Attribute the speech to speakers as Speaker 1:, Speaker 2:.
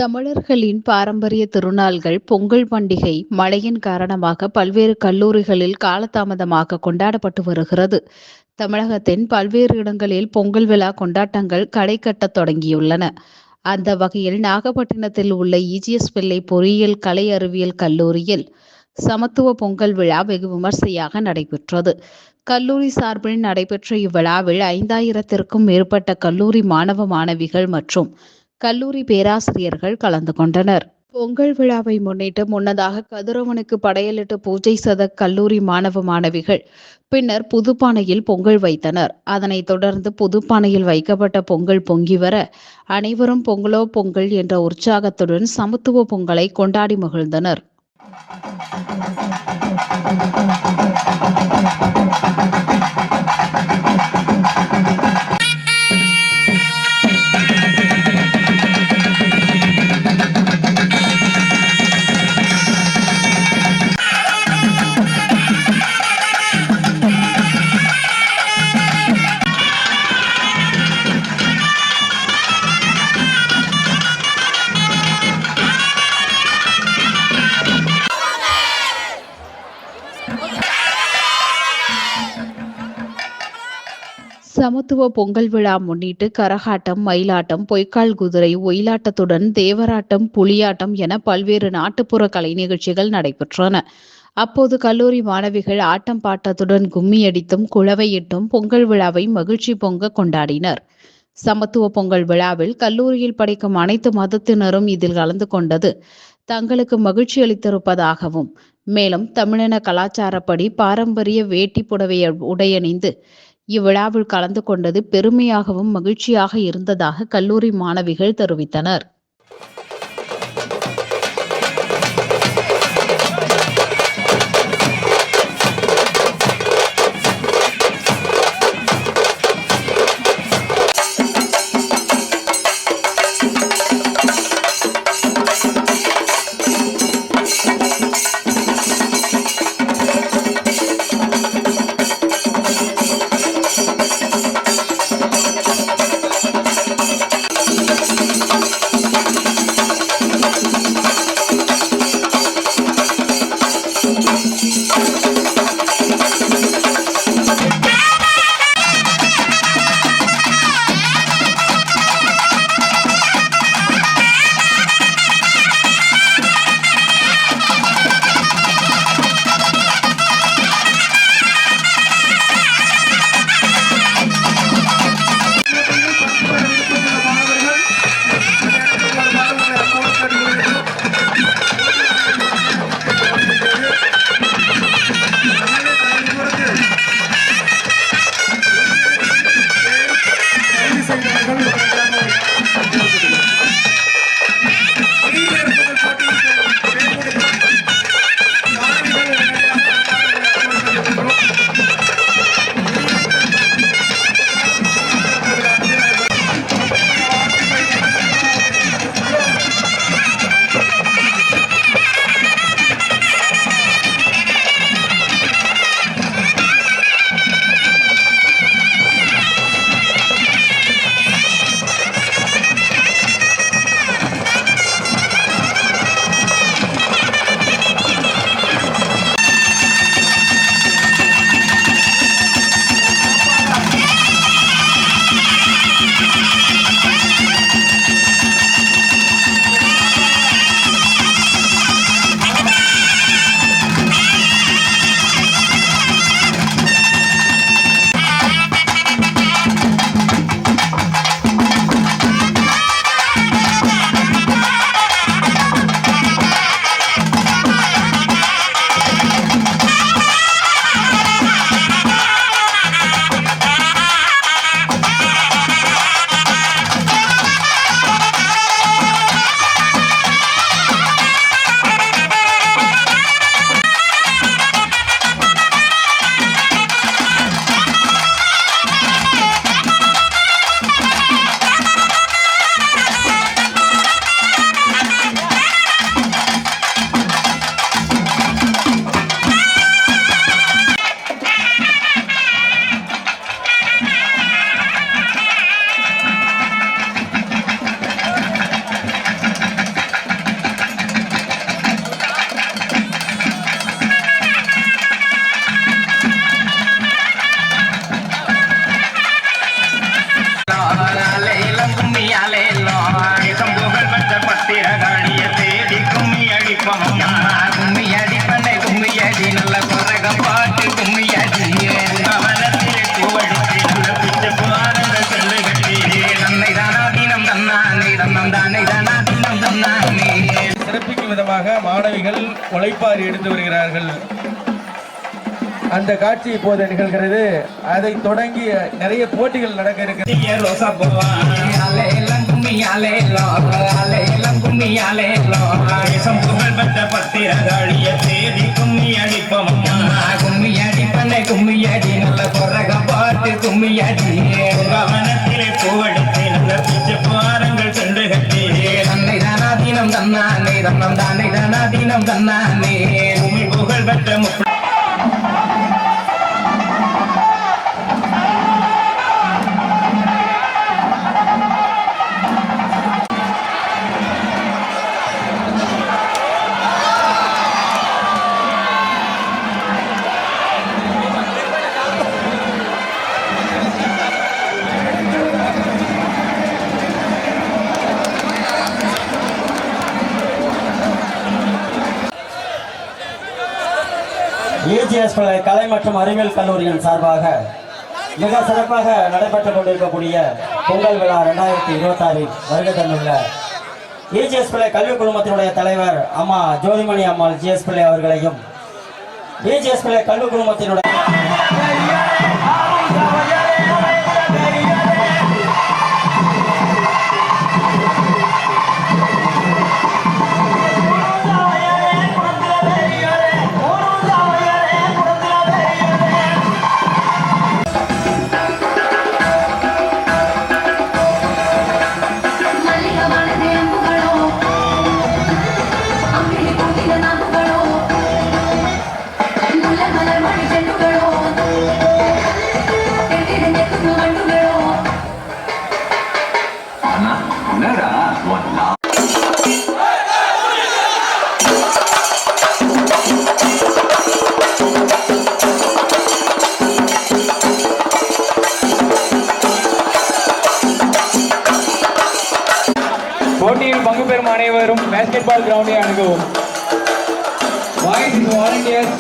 Speaker 1: தமிழர்களின் பாரம்பரிய திருநாள்கள் பொங்கல் பண்டிகை மழையின் காரணமாக பல்வேறு கல்லூரிகளில் காலதாமதமாக கொண்டாடப்பட்டு வருகிறது. தமிழகத்தின் பல்வேறு இடங்களில் பொங்கல் விழா கொண்டாட்டங்கள் களை கட்டத் தொடங்கியுள்ளன. அந்த வகையில் நாகப்பட்டினத்தில் உள்ள இஜிஎஸ் பிள்ளை பொறியியல் கலை அறிவியல் கல்லூரியில் சமத்துவ பொங்கல் விழா வெகு விமர்சையாக நடைபெற்றது. கல்லூரி சார்பில் நடைபெற்ற இவ்விழாவில் 5000த்திற்கும் மேற்பட்ட கல்லூரி மாணவ மாணவிகள் மற்றும் கல்லூரி பேராசிரியர்கள் கலந்து கொண்டனர். பொங்கல் விழாவை முன்னிட்டு முன்னதாக கதிரவனுக்கு படையலிட்டு பூஜை செய்த கல்லூரி மாணவ மாணவிகள் பின்னர் புதுப்பானையில் பொங்கல் வைத்தனர். அதனைத் தொடர்ந்து புதுப்பானையில் வைக்கப்பட்ட பொங்கல் பொங்கி வர அனைவரும் பொங்கலோ பொங்கல் என்ற உற்சாகத்துடன் சமத்துவ பொங்கலை கொண்டாடி மகிழ்ந்தனர். சமத்துவ பொங்கல் விழா முன்னிட்டு கரகாட்டம், மயிலாட்டம், பொய்க்கால் குதிரை, ஒயிலாட்டத்துடன் தேவராட்டம், புலியாட்டம் என பல்வேறு நாட்டுப்புற கலை நிகழ்ச்சிகள் நடைபெற்றன. அப்போது கல்லூரி மாணவிகள் ஆட்டம் பாட்டத்துடன் கும்மியடித்தும் குளவையிட்டும் பொங்கல் விழாவை மகிழ்ச்சி பொங்க கொண்டாடினர். சமத்துவ பொங்கல் விழாவில் கல்லூரியில் படிக்கும் அனைத்து மதத்தினரும் இதில் கலந்து கொண்டது தங்களுக்கு மகிழ்ச்சி அளித்திருப்பதாகவும், மேலும் தமிழின கலாச்சாரப்படி பாரம்பரிய வேட்டி புடவை உடையணிந்து இவ்விழாவில் கலந்து கொண்டது பெருமையாகவும் மகிழ்ச்சியாக இருந்ததாக கல்லூரி மாணவிகள் தெரிவித்தனர்.
Speaker 2: பத்திரகாளிய தேடி கும்மி அடிப்போம் கும்மி அடிப்பனை கும்மி அடி நல்ல குரக பாட்டு கும்மி அடி கவனத்திலே பூவடித்து நல்ல பிச்சு பாருங்கள் செல்லு கட்டி நன்னை தானா தினம் தன்னானே தன்னம் தானே தானா தினம் தன்னானே.
Speaker 3: சிறப்பிக்கும் விதமாக மாணவிகள் உழைப்பாரி எடுத்து வருகிறார்கள். அந்த காட்சி இப்போது நிகழ்கிறது. அதை தொடங்கி நிறைய போட்டிகள் நடக்க இருக்கிறது.
Speaker 2: பத்திரகாளிய தேடி கும்மி அடிப்போம் கும்மி அடிப்பனை கும்மி அடி நல்ல குரக பாட்டு கும்மி அடி கவனத்திலே பூவடித்து நல்ல பிச்சு பாருங்கள் சென்று கட்டி தன்னை தானா தினம் தன்னானே தன்னம் தானே தானா தினம் தன்னானே பூமி புகழ் பெற்ற
Speaker 4: EGS கலை மற்றும் அறிவியல் கல்லூரியின் சார்பாக மிக சிறப்பாக நடைபெற்றுக் கொண்டிருக்கக்கூடிய பொங்கல் விழா 2026 வருகை தந்துள்ள EGS கல்வி குழுமத்தினுடைய தலைவர் அம்மா ஜோதிமணி அம்மாள் GS பிள்ளை அவர்களையும் EGS கல்வி குழுமத்தினுடைய
Speaker 3: போட்டியில் பங்கு பெறும் அனைவரும் பேஸ்கெட் பால் கிரவுண்டை அணுகவும். Voice volunteers